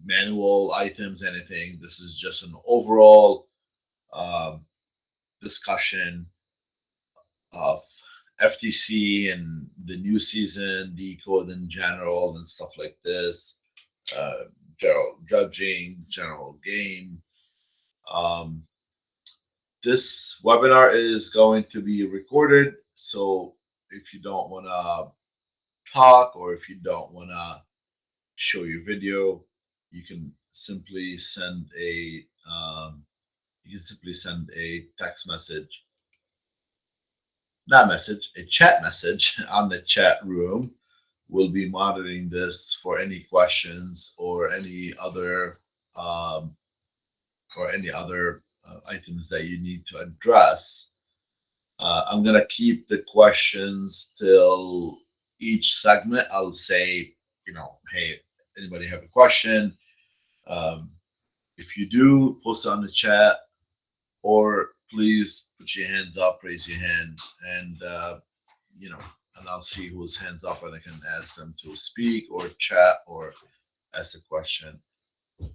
manual items, anything. This is just an overall um, discussion of FTC and the new season, decode in general, and stuff like this. General judging, general game. Um, this webinar is going to be recorded, so if you don't want to talk or if you don't want to show your video, you can simply send a text message, not message, a chat message on the chat room. We'll be monitoring this for any questions um, or any other items that you need to address. I'm gonna keep the questions till each segment. I'll say, hey, anybody have a question? Um, if you do, post it on the chat, or please put your hands up, raise your hand, and you know, and I'll see whose hands up, and I can ask them to speak or chat or ask a question.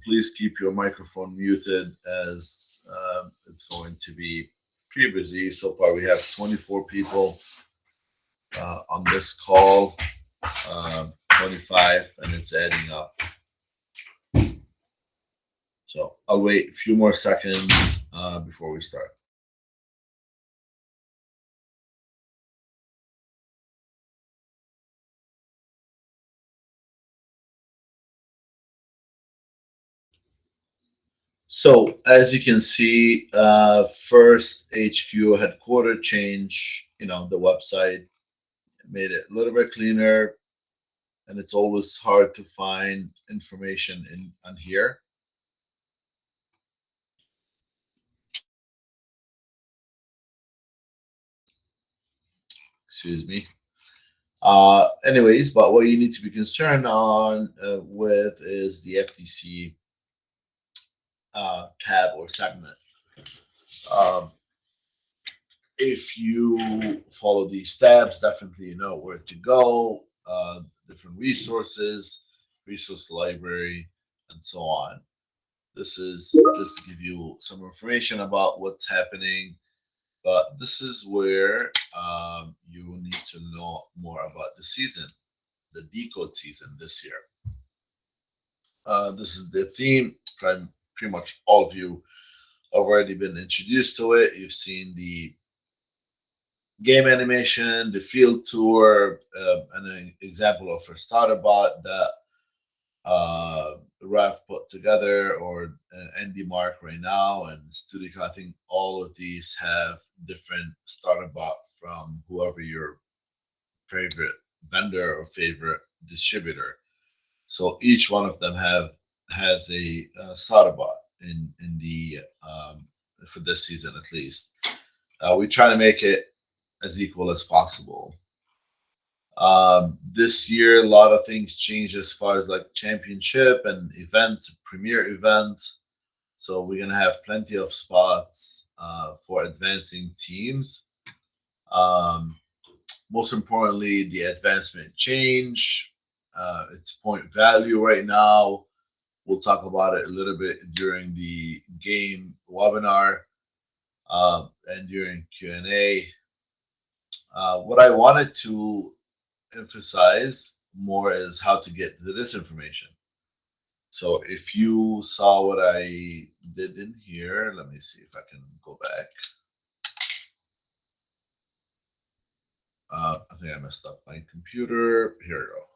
Please keep your microphone muted as it's going to be pretty busy. So far, we have 24 people on this call, 25, and it's adding up. So I'll wait a few more seconds before we start. So as you can see, first HQ headquarter change, the website made it a little bit cleaner, and it's always hard to find information in on here. Excuse me. Anyways, but what you need to be concerned on with is the FTC tab or segment. Um, if you follow these steps, definitely you know where to go, different resources, resource library, and so on. This is just to give you some information about what's happening, but this is where you need to know more about the season, the decode season this year. This is the theme. Pretty much all of you have already been introduced to it. You've seen the game animation, the field tour, and an example of a starter bot that Raf put together, or Andy Mark right now, and Studio. I think all of these have different starter bot from whoever your favorite vendor or favorite distributor. So each one of them has a starter bot in the for this season at least. We try to make it as equal as possible. This year, a lot of things changed as far as like championship and event, premier event. So we're gonna have plenty of spots for advancing teams. Um, Most importantly, the advancement change. It's point value right now. We'll talk about it a little bit during the game webinar and during Q&A. What I wanted to emphasize more is how to get to this information. So if you saw what I did in here, let me see if I can go back. I think I messed up my computer. Here we go.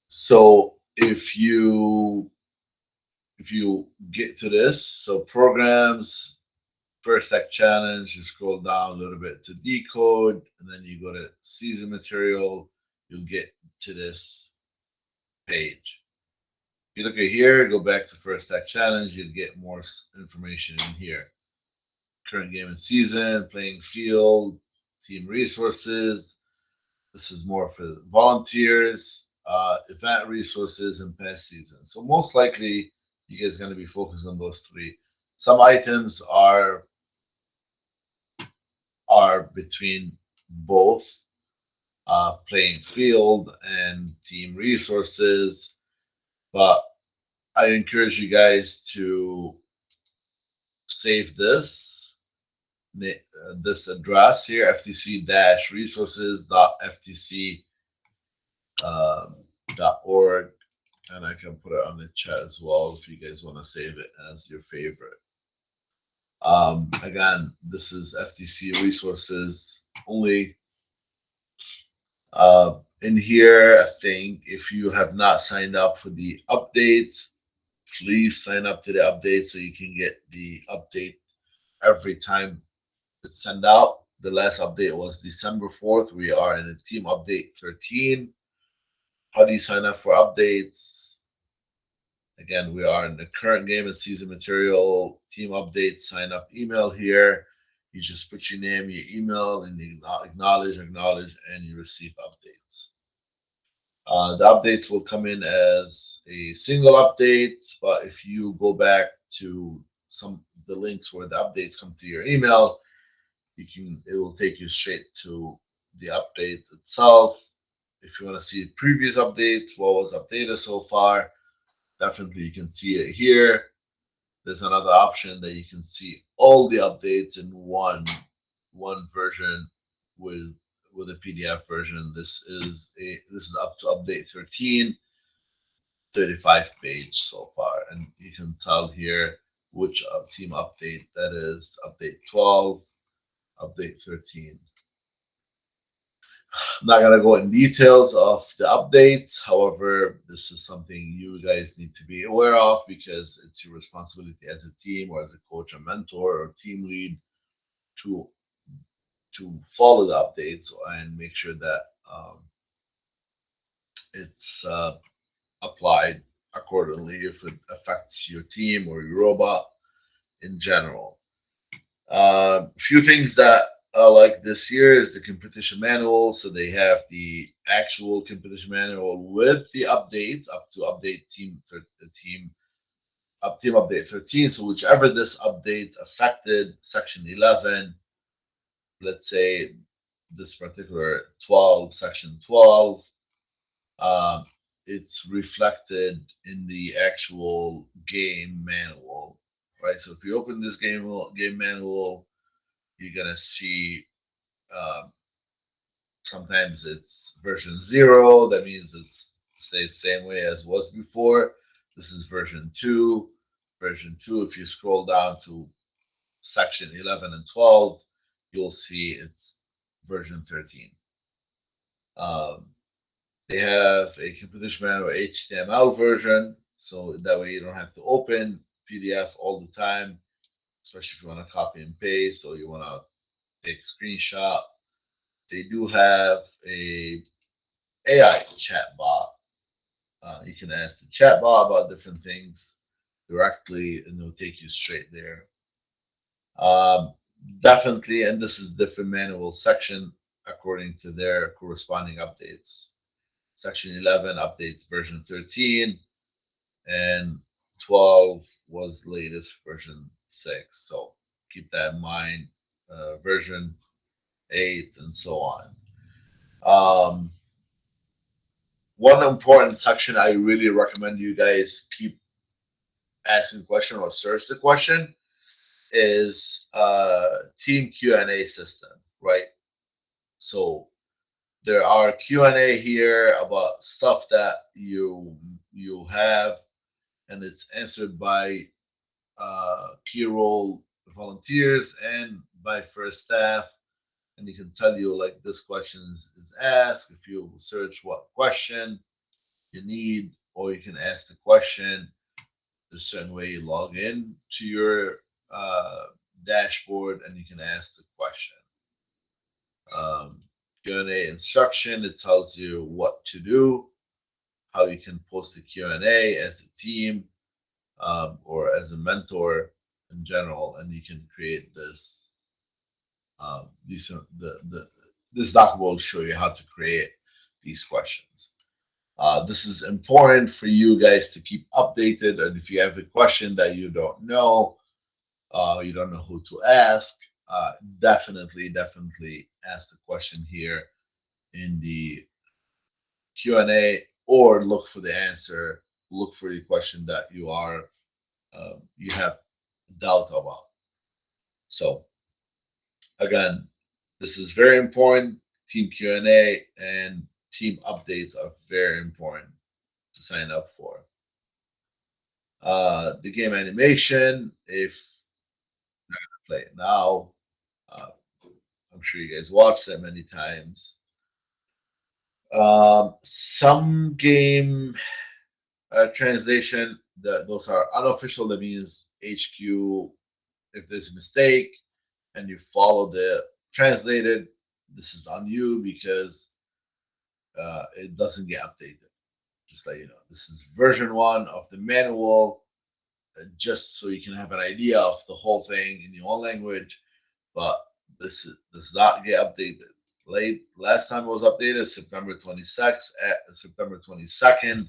So if you get to this, so programs, first act challenge, you scroll down a little bit to decode, and then you go to season material, you'll get to this page. If you look at here, go back to first act challenge, you'll get more information in here. Current game and season, playing field, team resources. This is more for volunteers, event resources, and past seasons. So most likely, you guys are going to be focused on those three. Some items are between both playing field and team resources. But I encourage you guys to save this address here, ftc-resources.ftc.org, and I can put it on the chat as well if you guys want to save it as your favorite. Again, this is FTC resources only. In here, I think if you have not signed up for the updates, please sign up to the update so you can get the update every time it's sent out. The last update was December 4th. We are in a team update 13. How do you sign up for updates? Again, we are in the current game and season material team update sign up email here. You just put your name, your email, and you acknowledge, and you receive updates. The updates will come in as a single update, but if you go back to some the links where the updates come to your email, it will take you straight to the update itself. If you want to see previous updates, what was updated so far, definitely you can see it here. There's another option that you can see all the updates in one version with a PDF version. This is up to update 13, 35 page so far, and you can tell here which team update that is: update 12, update 13. I'm not gonna go in details of the updates. However, this is something you guys need to be aware of because it's your responsibility as a team or as a coach, a mentor, or team lead to follow the updates and make sure that it's applied accordingly if it affects your team or your robot in general. A few things that I like this year is the competition manual. So they have the actual competition manual with the updates up to update team update 13. So whichever this update affected section 11, let's say this particular 12, section 12, um, it's reflected in the actual game manual, right? So if you open this game manual, you're gonna see um, sometimes it's version 0. That means it stays the same way as was before. This is version 2. Version 2, if you scroll down to section 11 and 12, you'll see it's version 13. Um, they have a competition manual HTML version, so that way you don't have to open PDF all the time, especially if you want to copy and paste or you want to take a screenshot. They do have a AI chat bot. You can ask the chat bot about different things directly, and it'll take you straight there. Um, Definitely, and this is different manual section according to their corresponding updates. Section 11 updates version 13, and 12 was latest version 6. So keep that in mind. Version 8 and so on. Um, One important section I really recommend you guys keep asking the question or search the question is team Q&A system, right? So there are Q&A here about stuff that you have, and it's answered by key role volunteers and by first staff. And you can tell you like this question is asked. If you search what question you need, or you can ask the question. There's a certain way you log in to your dashboard and you can ask the question. Um, Q&A instruction, it tells you what to do, how you can post a Q&A as a team or as a mentor in general, and you can create this. This document will show you how to create these questions. This is important for you guys to keep updated. And if you have a question that you don't know who to ask, definitely ask the question here in the Q&A or look for the answer look for the question that you have doubt about. So again, this is very important. Team Q&A and team updates are very important to sign up for. The game animation, if you're gonna play it now, uh, I'm sure you guys watched it many times. Some game translation, those are unofficial. That means HQ. If there's a mistake and you follow the translated, this is on you because it doesn't get updated. Just let you know, this is version one of the manual, just so you can have an idea of the whole thing in your own language. But does not get updated. Last time it was updated September 26th, September 22nd,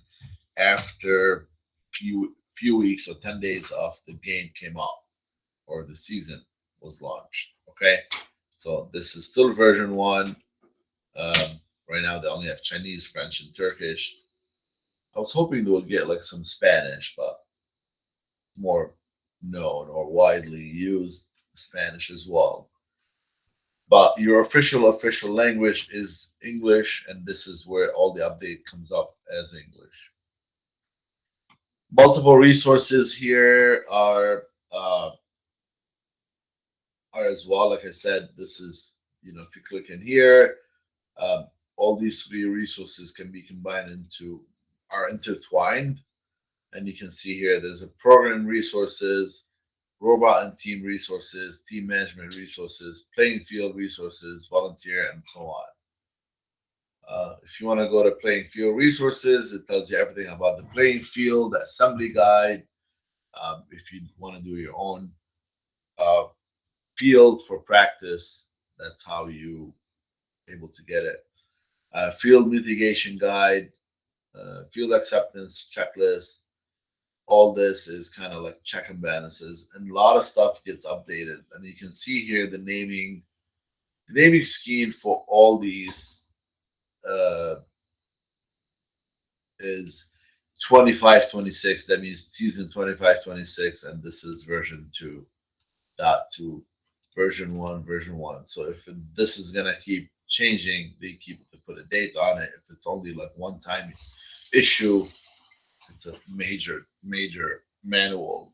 after few weeks or 10 days of the game came out or the season was launched. Okay, so this is still version one. Right now they only have Chinese, French, and Turkish. I was hoping they would get like some Spanish, but more known or widely used Spanish as well. But your official language is English, and this is where all the update comes up as English. Multiple resources here are as well. Like I said, this is, if you click in here, um, all these three resources can be combined into are intertwined, and you can see here there's a program resources, robot and team resources, team management resources, playing field resources, volunteer, and so on. If you want to go to playing field resources, it tells you everything about the playing field, the assembly guide. If you want to do your own uh, field for practice, that's how you able to get it. Field mitigation guide, field acceptance checklist. All this is kind of like check and balances, and a lot of stuff gets updated. And you can see here the naming scheme for all these uh, is 25-26. That means season 25-26, and this is version 2.2, version one. So if this is gonna keep changing, they keep to put a date on it. If it's only like one time issue, it's a major manual.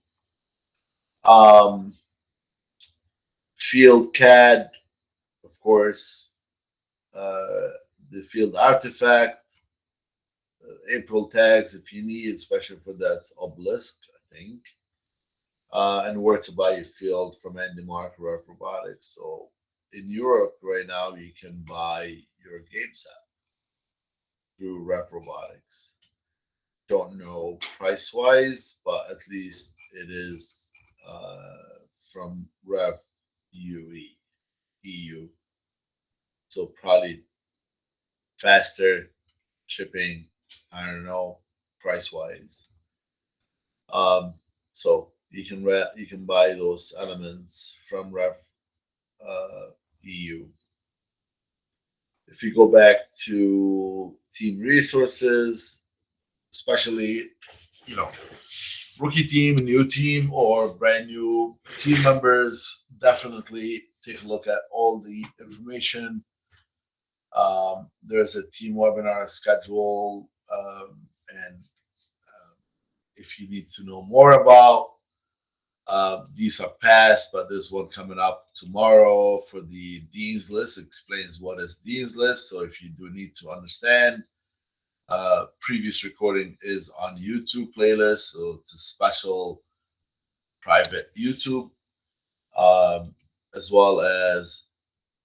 Um, Field CAD, of course, uh, the field artifact, April tags if you need, especially for that obelisk, I think. And where to buy your field from Andy Mark Rough Robotics. So in Europe right now, you can buy your game set through Ref Robotics. Don't know price wise, but at least it is from Ref EU. So probably faster shipping. I don't know price wise. Um, so you can buy those elements from Ref EU. If you go back to team resources, especially you know rookie team, new team, or brand new team members, definitely take a look at all the information. There's a team webinar schedule, and if you need to know more about these are past, but there's one coming up tomorrow for the Dean's List. It explains what is Dean's List. So if you do need to understand, previous recording is on YouTube playlist. So it's a special private YouTube, um, as well as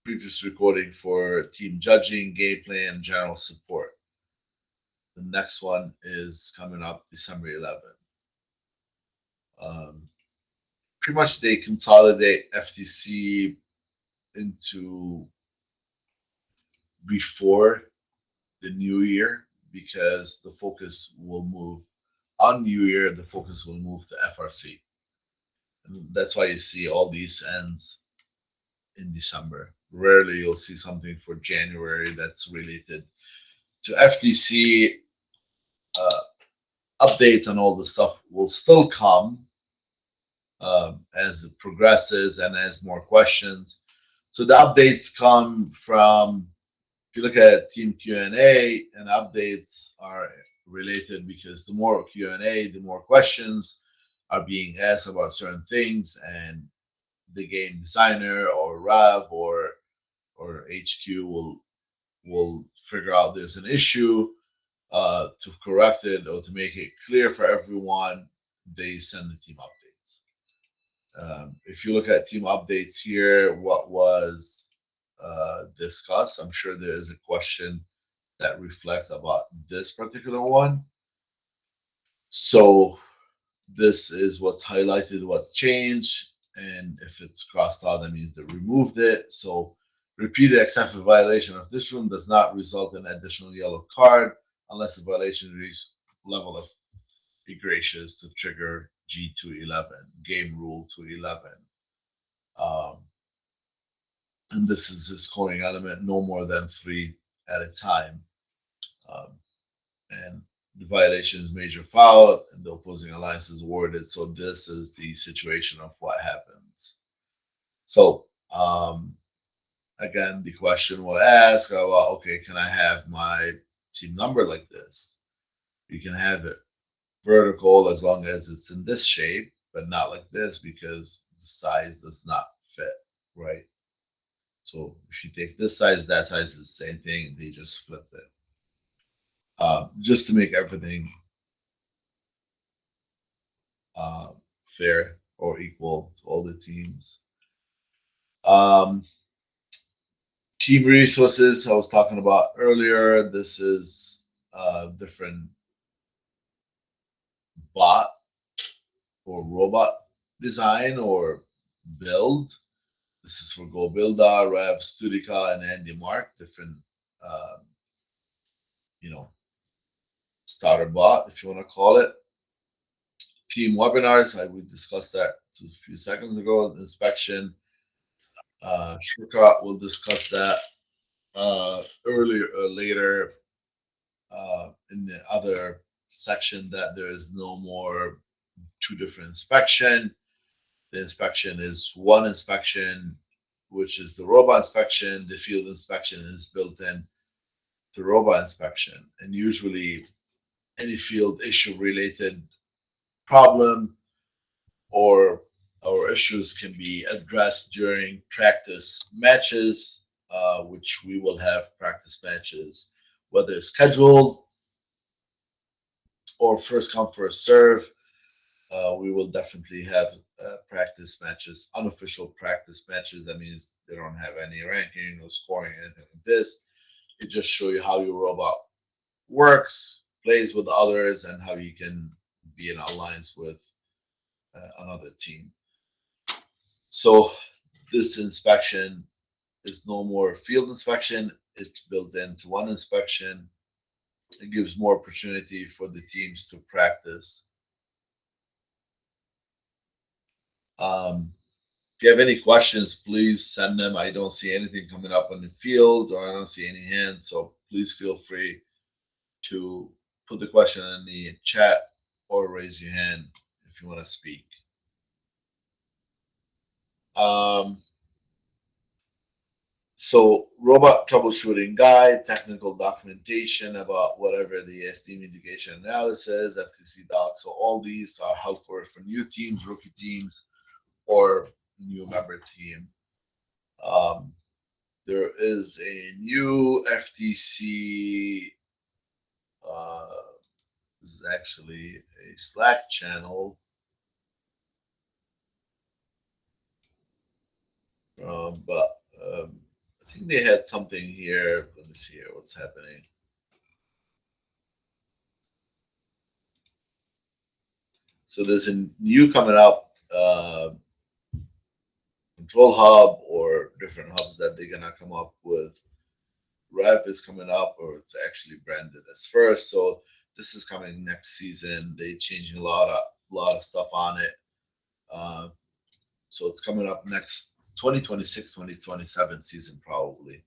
previous recording for team judging, game plan, general support. The next one is coming up December 11th. Um, Pretty much they consolidate FTC into before the new year because the focus will move on New Year. The focus will move to FRC, and that's why you see all these ends in December. Rarely you'll see something for January that's related to FTC. Uh, updates and all the stuff will still come as it progresses and as more questions. So the updates come from, if you look at Team Q&A, and updates are related because the more Q&A, the more questions are being asked about certain things, and the game designer or Rav or HQ will figure out there's an issue to correct it or to make it clear for everyone. They send the team updates. If you look at team updates here, what was discussed, I'm sure there is a question that reflects about this particular one. So this is what's highlighted, what changed, and if it's crossed out, that means they removed it. So repeated excessive violation of this rule does not result in additional yellow card unless the violation reaches level of egregious to trigger G211, game rule 211. Um, and this is a scoring element no more than three at a time. Um, and the violation is major foul, and the opposing alliance is awarded. So this is the situation of what happens. So again, the question will ask, oh, well, okay, can I have my team number like this? You can have it vertical as long as it's in this shape, but not like this because the size does not fit, right? So if you take this size, that size is the same thing. They just flip it, just to make everything uh, fair or equal to all the teams. Um, team resources I was talking about earlier. This is different bot or robot design or build. This is for Go Builder, Rev, Studica, and Andy Mark. Different, uh, you know, starter bot, if you want to call it. Team webinars, we discussed that a few seconds ago. Inspection, Shurka will discuss that earlier later in the other section, that there is no more two different inspection. The inspection is one inspection, which is the robot inspection. The field inspection is built in to robot inspection, and usually any field issue related problem or issues can be addressed during practice matches, which we will have practice matches, whether scheduled or first come first serve. We will definitely have practice matches, unofficial practice matches. That means they don't have any ranking or scoring, anything like this. It just show you how your robot works, plays with others, and how you can be in alliance with another team. So this inspection is no more field inspection. It's built into one inspection. It gives more opportunity for the teams to practice. Um, if you have any questions, please send them. I don't see anything coming up on the field, or I don't see any hands. So please feel free to put the question in the chat or raise your hand if you want to speak. Um, so robot troubleshooting guide, technical documentation about whatever the SD mitigation analysis, FTC docs. So all these are helpful for new teams, rookie teams, or new member team. Um, there is a new FTC. This is actually a Slack channel. But I think they had something here. Let me see here what's happening. So there's a new coming up control hub or different hubs that they're gonna come up with. Rev is coming up, or it's actually branded as first. So this is coming next season. They changing a lot of stuff on it. Uh, so it's coming up next 2026, 2027 season probably.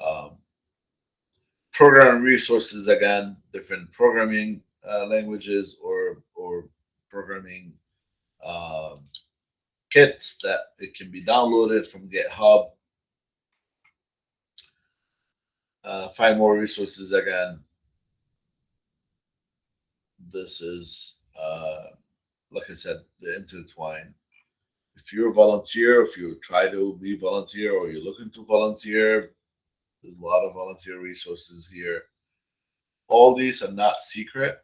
Um, program resources, again, different programming languages or programming um, kits that it can be downloaded from GitHub. Find more resources again. This is, like I said, the intertwine. If you're a volunteer, if you try to be volunteer or you're looking to volunteer, there's a lot of volunteer resources here. All these are not secret.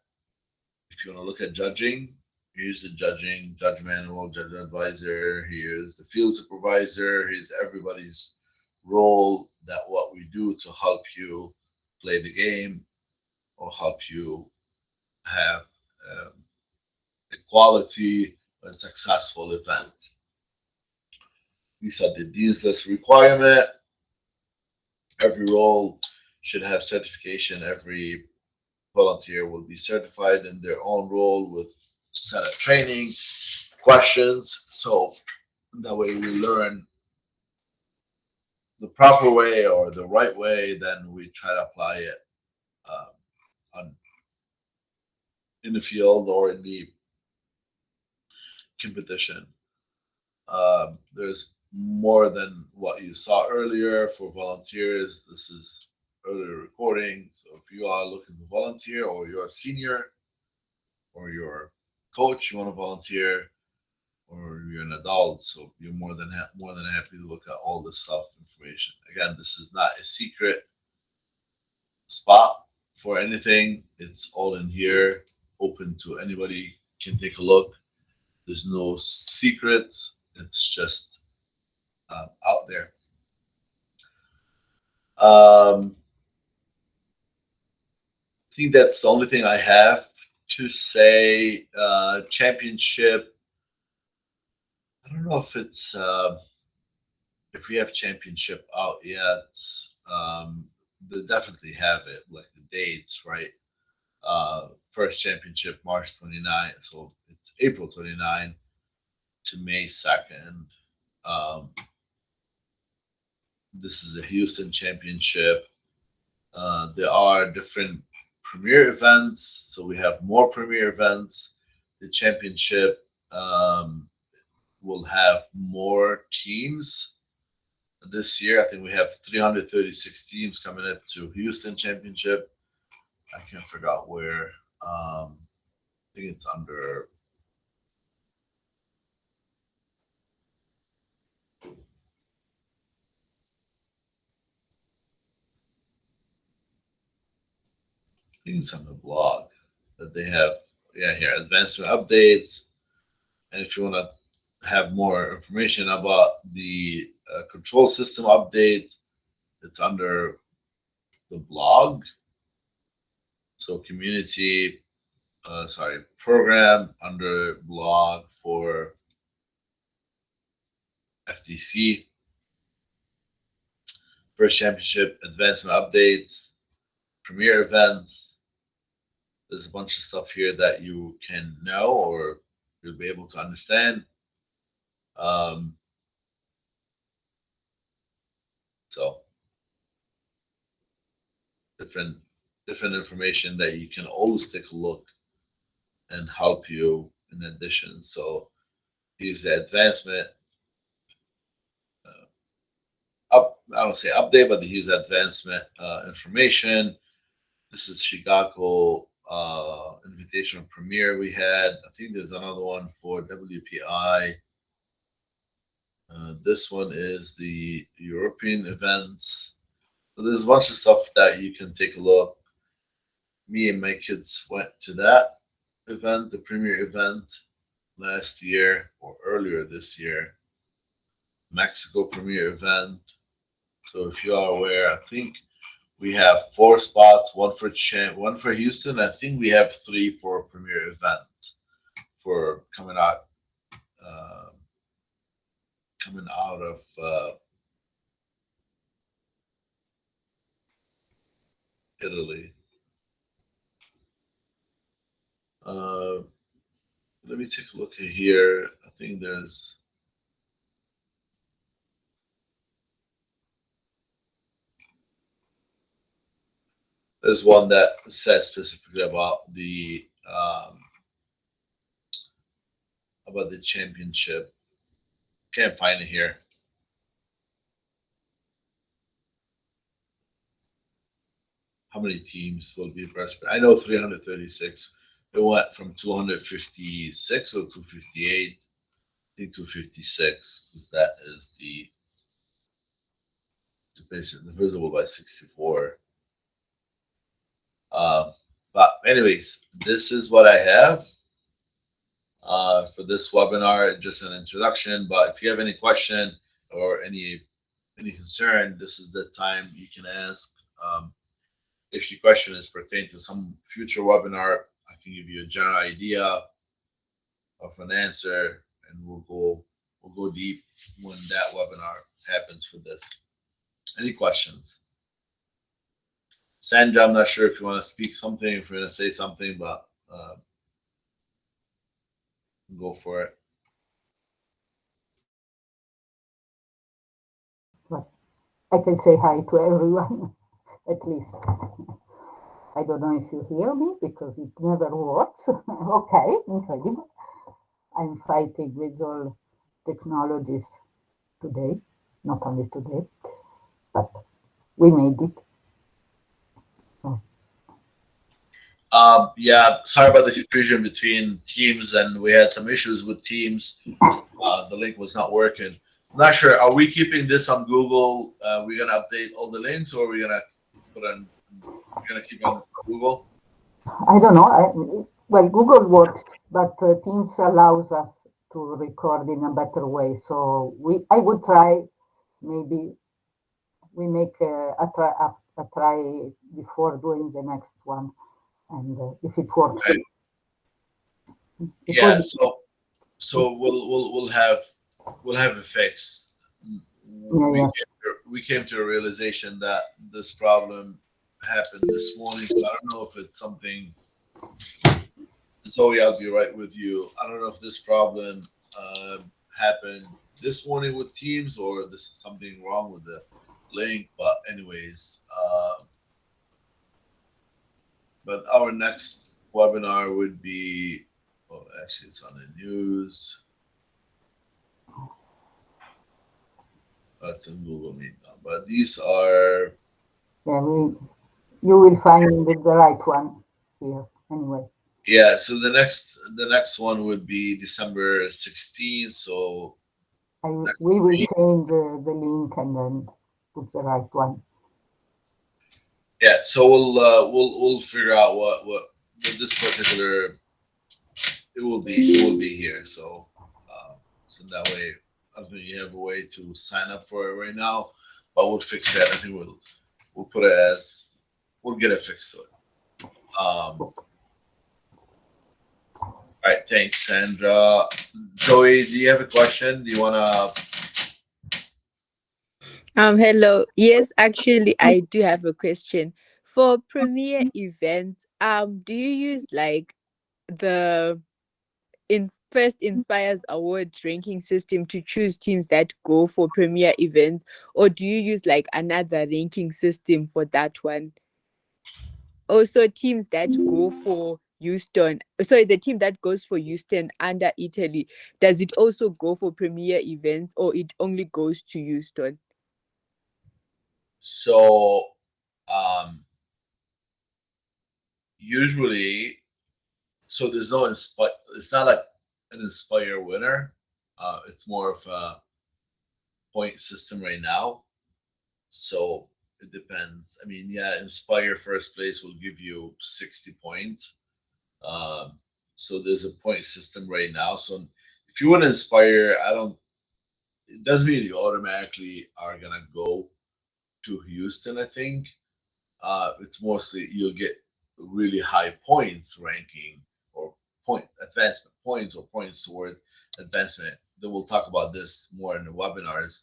If you want to look at judging, here's the judge manual, judge advisor, here's the field supervisor, here's everybody's role, that what we do to help you play the game or help you have um, a quality and successful event. These are the dean's list requirement. Every role should have certification. Every volunteer will be certified in their own role with set of training questions. So that way we learn the proper way or the right way, then we try to apply it um, on, in the field or in the competition. There's more than what you saw earlier for volunteers. This is earlier recording. So if you are looking to volunteer or you're a senior or you're a coach, you want to volunteer, or you're an adult, so you're more than happy to look at all this stuff information. Again, this is not a secret spot for anything. It's all in here, open to anybody can take a look. There's no secrets. It's just out there. I think that's the only thing I have to say. Championship. I don't know if it's if we have championship out yet. Um, they definitely have it, like the dates, right? First championship March 29th, so it's April 29th to May 2nd. Um, this is a Houston championship. There are different premier events, so we have more premier events. The championship will have more teams this year. I think we have 336 teams coming up to Houston championship. I can't figure out where. I think it's under. I think it's on the blog that they have. Yeah, here advancement updates. And if you want to have more information about the control system update, it's under the blog. So community, sorry, program under blog for FTC. First championship advancement updates, premier events. There's a bunch of stuff here that you can know or you'll be able to understand. Um, so different different information that you can always take a look and help you in addition. So use the advancement I don't say update, but they use advancement information. This is Chicago Invitational Premiere we had. I think there's another one for WPI. This one is the European events. So there's a bunch of stuff that you can take a look. Me and my kids went to that event, the premiere event, last year or earlier this year. Mexico premiere event. So if you are aware, I think we have four spots, one for Houston. I think we have three for premier event for uh, coming out of Italy. Uh, Let me take a look at here. I think there's one that says specifically about the about the championship. Can't find it here. How many teams will be participating? I know 336. It went from 256 or 258. I think 256 because that is the divisible by 64. Um, but anyways, this is what I have for this webinar. Just an introduction. But if you have any question or any concern, this is the time you can ask. If your question is pertaining to some future webinar, I can give you a general idea of an answer, and we'll go deep when that webinar happens for this. Any questions? Sandra, I'm not sure if you want to speak something, if you want to say something, but go for it. But I can say hi to everyone, at least. I don't know if you hear me because it never works. Okay, incredible. I'm fighting with all technologies today, not only today, but we made it. Oh. Yeah, sorry about the confusion between Teams, and we had some issues with Teams. The link was not working. I'm not sure. Are we keeping this on Google? We're gonna update all the links, or we're gonna put on? We're gonna keep on Google. I don't know. Well, Google works, but Teams allows us to record in a better way. So I would try. Maybe we make a try before doing the next one, and if it works, Okay. it Yeah. was. So we'll have a fix. Yeah, yeah. We came to a realization that this problem happened this morning. So I don't know if it's something. Zoe, I'll be right with you. I don't know if this problem happened this morning with Teams, or this is something wrong with the link. But anyways, but our next webinar would be. Oh, actually, it's on the news. That's in Google Meet now. But these are. Yeah, you will find the right one here anyway. Yeah, so the next one would be December 16th. So next We will week. change the link and then put the right one. Yeah, so we'll figure out what with this particular it will be here. So that way I don't think you have a way to sign up for it right now, but we'll fix that. I think we'll put it as we'll get it fixed to it. All right, thanks, Sandra. Joey, do you have a question? Do you wanna? Hello. Yes, actually, I do have a question. For premier events, do you use like the first Inspires Award ranking system to choose teams that go for premier events, or do you use like another ranking system for that one? Also, teams that go for Houston, sorry, the team that goes for Houston under Italy, does it also go for premier events, or it only goes to Houston? So um, usually, so there's no inspire. It's not like an Inspire winner. It's more of a point system right now. So it depends. I mean, yeah, Inspire first place will give you 60 points. Um, so there's a point system right now. So if you want to Inspire, I don't. It doesn't mean you automatically are gonna go to Houston. I think it's mostly you'll get really high points ranking or point advancement points or points toward advancement. Then we'll talk about this more in the webinars.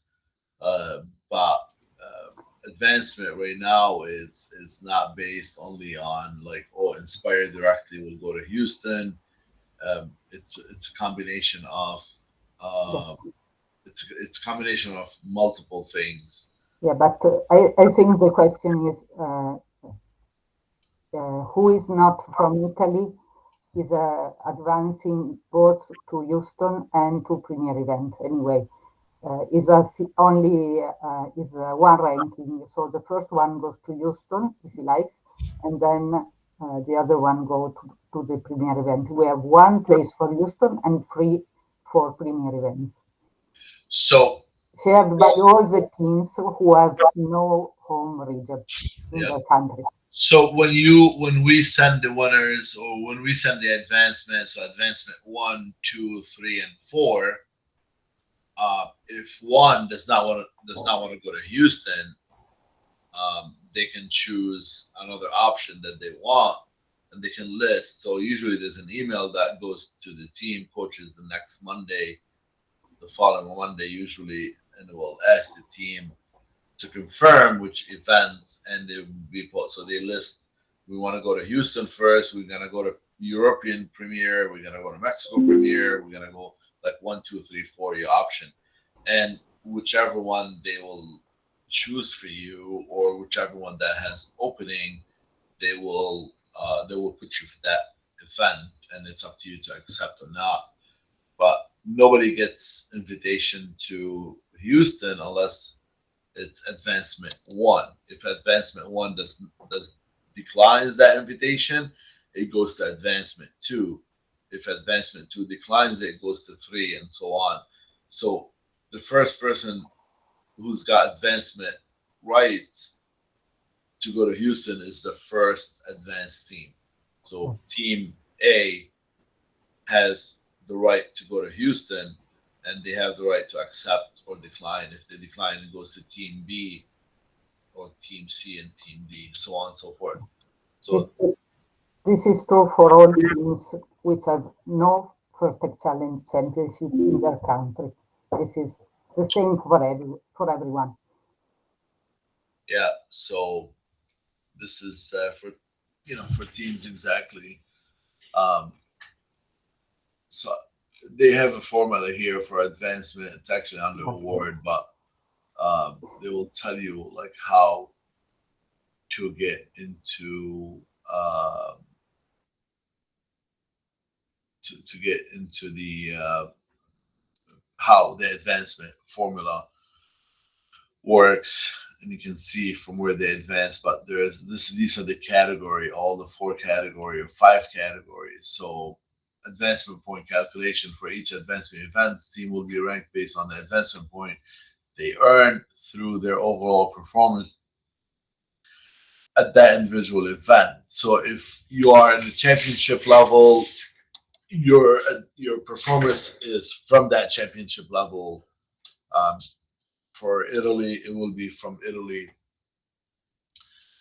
But advancement right now is not based only on like Inspire directly will go to Houston. It's a combination of Yeah, uh, it's a combination of multiple things. yeah, but I think the question is who is not from Italy is advancing both to Houston and to Premier Event. Anyway, is only is one ranking. So the first one goes to Houston if he likes, and then the other one go to the Premier Event. We have one place for Houston and three for Premier Events, So shared by all the teams who have no home region in yeah. their country. So when we send the winners or when we send the advancements, so advancement 1, 2, 3, and 4, if one does not want to go to Houston, they can choose another option that they want, and they can list. So usually there's an email that goes to the team coaches the next Monday, the following Monday usually, and it will ask the team to confirm which events, and they will be put. So they list. We want to go to Houston first. We're gonna go to European Premier. We're gonna go to Mexico Premier. We're gonna go like 1, 2, 3, 4 your option, and whichever one they will choose for you, or whichever one that has opening, they will put you for that event, and it's up to you to accept or not. But nobody gets invitation to Houston unless it's advancement 1. If advancement 1 does declines that invitation, it goes to advancement 2. If advancement 2 declines it, it goes to 3, and so on. So the first person who's got advancement rights to go to Houston is the first advanced team. So team A has the right to go to Houston, and they have the right to accept or decline. If they decline, it goes to Team B or Team C and Team D, so on and so forth. So This, this is true for all teams which have no First Tech Challenge Championship in their country. This is the same for everyone. yeah, so this is for teams exactly. Um, so they have a formula here for advancement. It's actually under award, but they will tell you like how to get into to get into the how the advancement formula works, and you can see from where they advance. But these are the category, all the 4 category or 5 categories. So advancement point calculation for each advancement events team will be ranked based on the advancement point they earn through their overall performance at that individual event. So if you are in the championship level, your performance is from that championship level. Um, for Italy, it will be from Italy.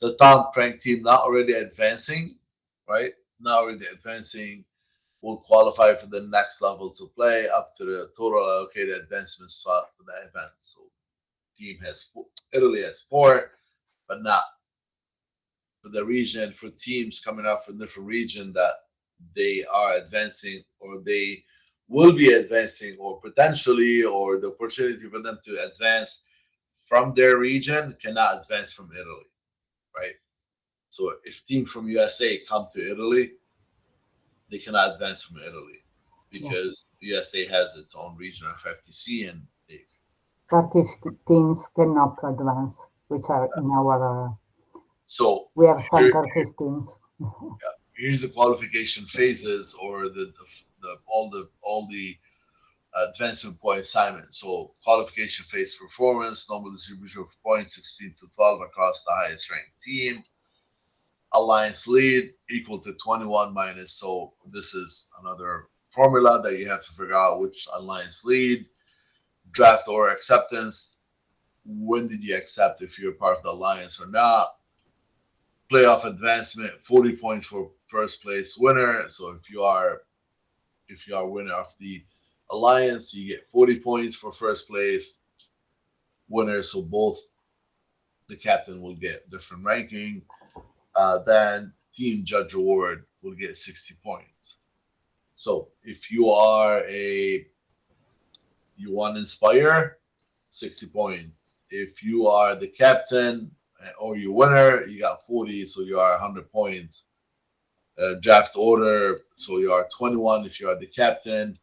The top ranked team not already advancing, right? Not already advancing will qualify for the next level to play up to the total allocated advancement slot for that event. So team has Italy has 4, but not for the region, for teams coming up from different region that they are advancing or they will be advancing or potentially or the opportunity for them to advance from their region cannot advance from Italy, right? So if teams from USA come to Italy, they cannot advance from Italy Yeah. because USA has its own region of FTC, and they Turkish teams cannot advance, which are in our. so We have some here, Turkish teams. here's the qualification phases or the all the advancement point assignment. So qualification phase performance, normal distribution of points 16 to 12 across the highest ranked team. Alliance lead equal to 21 minus. So this is another formula that you have to figure out which alliance lead, draft or acceptance. When did you accept if you're part of the alliance or not? Playoff advancement, 40 points for first place winner. So if you are winner of the alliance, you get 40 points for first place winner. So both the captain will get different ranking. Then team judge award will get 60 points. So if you want inspire, 60 points. If you are the captain or you winner, you got 40, so you are 100 points. draft order. So you are 21 if you are the captain.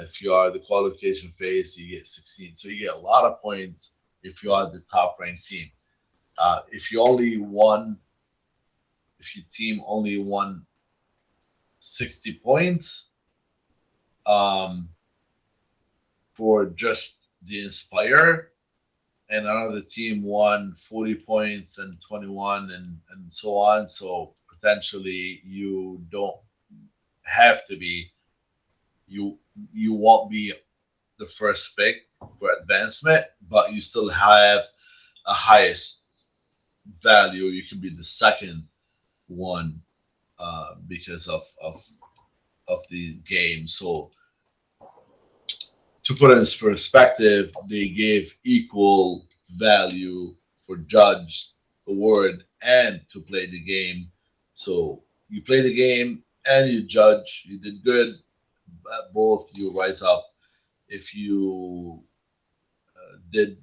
If you are the qualification phase, you get 16. So you get a lot of points if you are the top ranked team. If you only won, if your team only won 60 points um, for just the Inspire, and another team won 40 points and 21 and so on. So potentially you don't have to be, you you won't be the first pick for advancement, but you still have a highest value. You can be the second one because of the game. So to put it in perspective, they gave equal value for judge award and to play the game. So you play the game and you judge. You did good. At both you rise up. If you did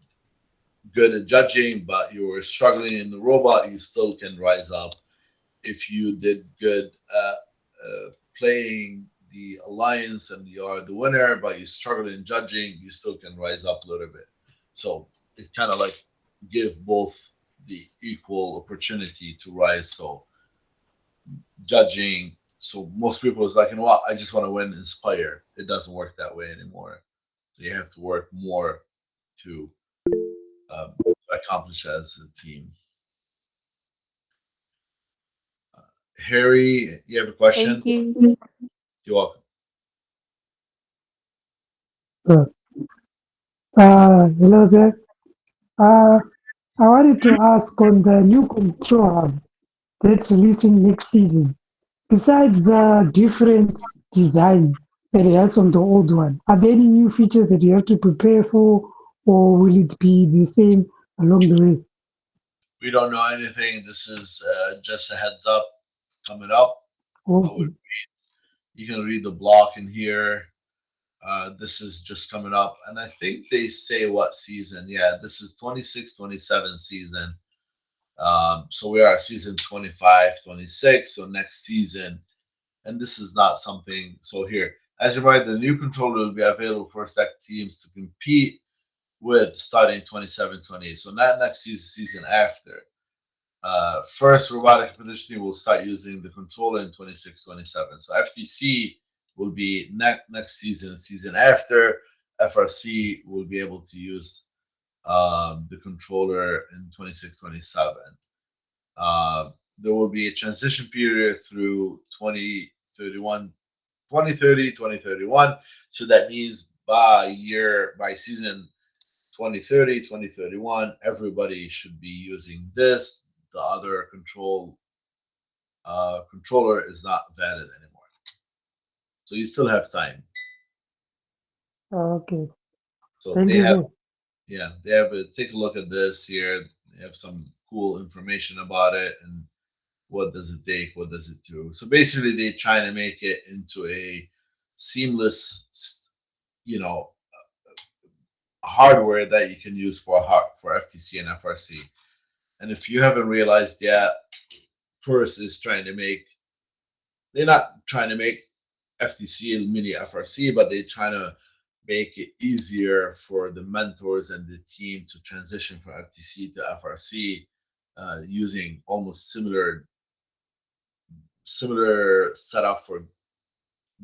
good at judging, but you were struggling in the robot, you still can rise up. If you did good at playing the alliance and you are the winner, but you struggle in judging, you still can rise up a little bit. So it kind of like give both the equal opportunity to rise. So judging. So most people is like, you know what? I just want to win, inspire. It doesn't work that way anymore. So you have to work more to accomplish as a team. Harry, you have a question? Thank you. You're welcome. Uh, Hello there. Uh, I wanted to ask on the new control that's releasing next season. Besides the different design that it has from the old one, are there any new features that you have to prepare for, or will it be the same along the way? We don't know anything. This is just a heads up coming up. I would, Okay. you can read the block in here. This is just coming up. And I think they say what season. Yeah, this is 26-27 season. So we are season 25-26. So next season. And this is not something. So here, as you write, the new controller will be available for select teams to compete with starting 27-28. So not next season, season after. First, robotic competition will start using the controller in 26-27. So FTC will be next season, season after. FRC will be able to use the controller in 26-27. There will be a transition period through 2031, 2030, 2031. So that means by season 2030, 2031, everybody should be using this. The other controller is not valid anymore. So you still have time. Okay. So Thank they you, have, sir. yeah, they have a take a look at this here. They have some cool information about it and what does it take, what does it do. So basically, they try to make it into a seamless, you know, hardware that you can use for FTC and FRC. And if you haven't realized yet, first is trying to make, they're not trying to make FTC mini FRC, but they're trying to make it easier for the mentors and the team to transition from FTC to FRC using almost similar setup for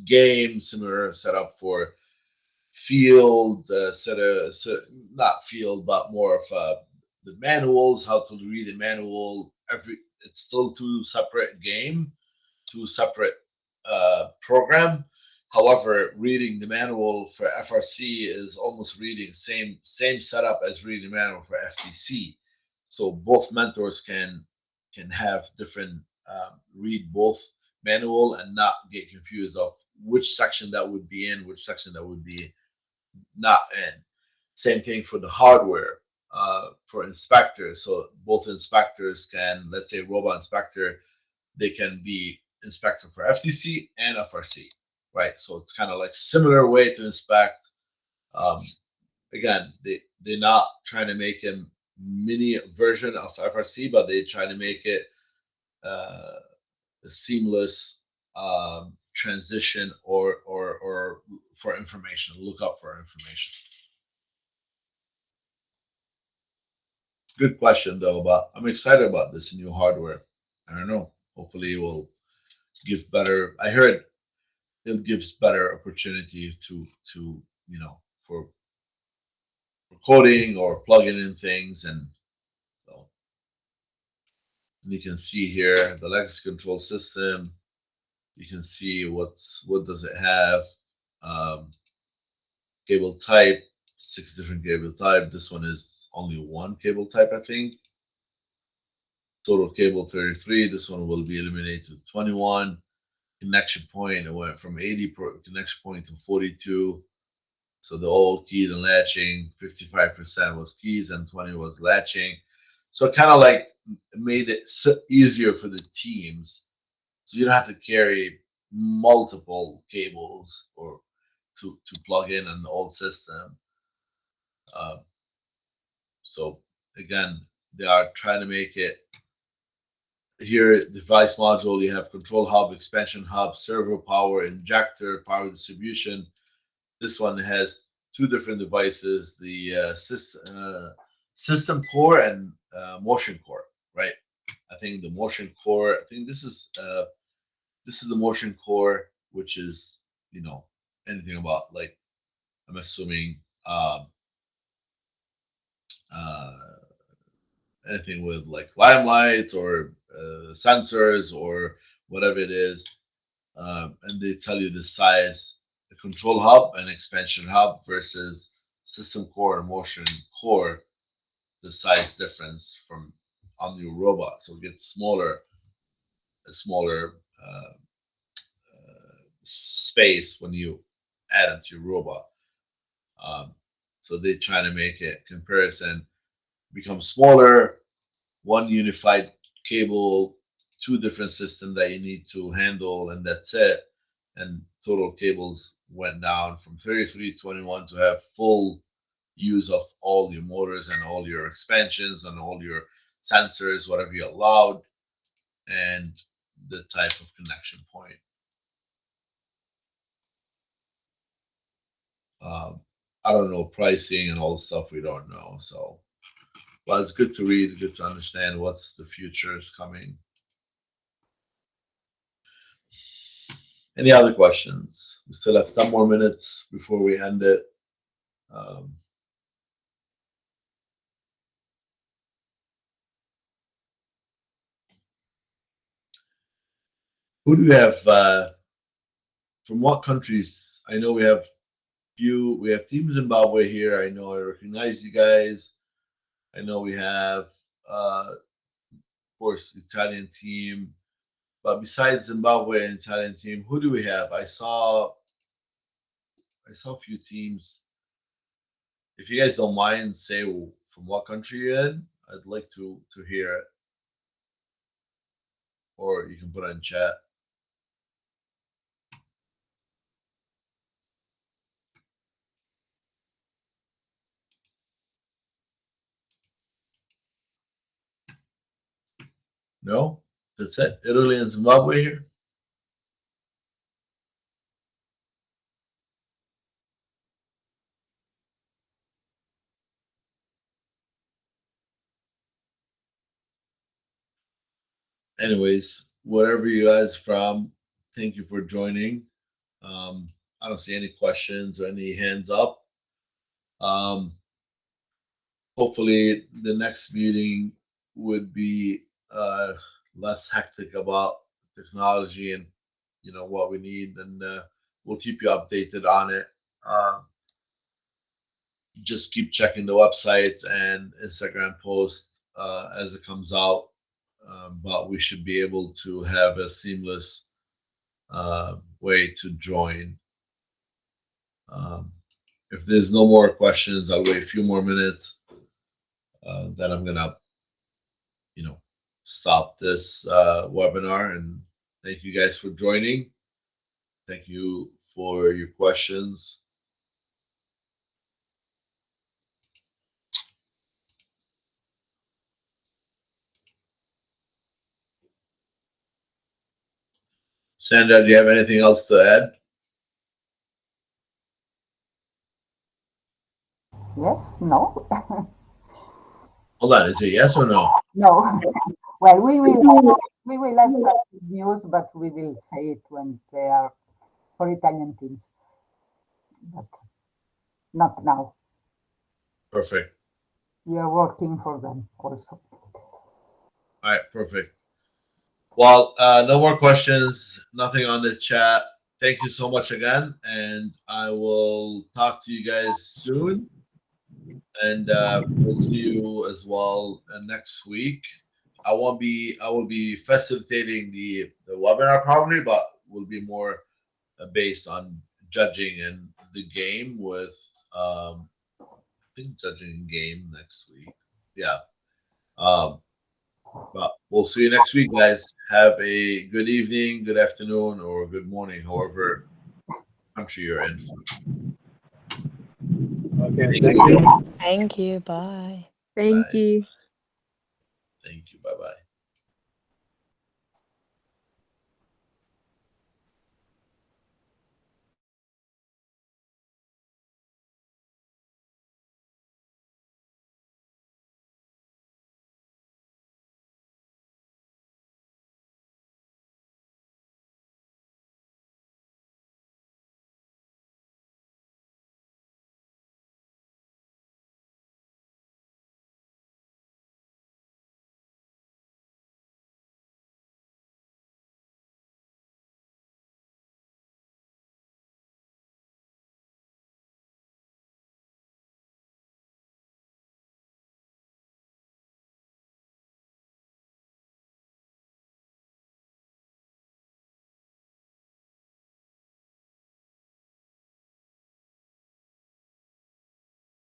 game, similar setup for field, not field, but more of the manuals, how to read the manual. It's still two separate game, two separate program. However, reading the manual for FRC is almost reading same setup as reading the manual for FTC. So both mentors can have different read both manual and not get confused of which section that would be in, which section that would be not in. Same thing for the hardware for inspectors. So both inspectors can, let's say, robot inspector, they can be inspector for FTC and FRC, right? So it's kind of like similar way to inspect. Um, Again, they're not trying to make a mini version of FRC, but they try to make it uh, a seamless transition or for information, look up for information. Good question though, but I'm excited about this new hardware. I don't know. Hopefully it will give better. I heard it gives better opportunity to for coding or plugging in things, and so you can see here the legacy control system. You can see what does it have. Um, Cable type, 6 different cable type. This one is only one cable type, I think. Total cable 33. This one will be eliminated to 21. Connection point, it went from 80 connection point to 42. So the old keys and latching, 55% was keys and 20 was latching. So it kind of like made it easier for the teams. So you don't have to carry multiple cables or to plug in the old system. Uh, so again, they are trying to make it here. Device module, you have control hub, expansion hub, server power, injector, power distribution. This one has two different devices: the system core and motion core. Right? I think the motion core. I think this is the motion core, which is anything about, like, I'm assuming uh, anything with like limelight or sensors or whatever it is, and they tell you the size, the control hub and expansion hub versus system core and motion core, the size difference from on your robot. So it gets smaller, a smaller space when you add it to your robot. Um, so they try to make it comparison become smaller, one unified cable, two different systems that you need to handle, and that's it. And total cables went down from 33 to 21 to have full use of all your motors and all your expansions and all your sensors, whatever you allowed, and the type of connection point. Um, I don't know pricing and all the stuff we don't know. So, but it's good to read, good to understand what's the future is coming. Any other questions? We still have 10 more minutes before we end it. Um, who do we have? From what countries? I know we have few. We have Team Zimbabwe here. I know I recognize you guys. I know we have, of course, Italian team. But besides Zimbabwe and Italian team, who do we have? I saw a few teams. If you guys don't mind, say from what country you're in. I'd like to hear it, or you can put it in chat. No, that's it. Italy and Zimbabwe here. Anyways, wherever you guys from, thank you for joining. Um, I don't see any questions or any hands up. Um, Hopefully, the next meeting would be less hectic about technology and what we need, and we'll keep you updated on it. Um, just keep checking the websites and Instagram posts as it comes out. But we should be able to have a seamless way to join. Um, if there's no more questions, I'll wait a few more minutes. Then I'm gonna, stop this webinar. And thank you guys for joining. Thank you for your questions. Sandra, do you have anything else to add? Yes? No? Hold on, is it yes or no? No. Well, we will have some good news, but we will say it when they are for Italian teams, but not now. Perfect. We are working for them also. All right, perfect. Well, no more questions, nothing on the chat. Thank you so much again, and I will talk to you guys soon. And we'll see you as well next week. I will be facilitating the webinar probably, but will be more based on judging and the game with I think judging game next week. Yeah. Um, but we'll see you next week, guys. Have a good evening, good afternoon, or good morning, however country you're in. Okay, Thank thank you. you. Thank you. Bye. Thank Bye. you. Thank you. Bye bye.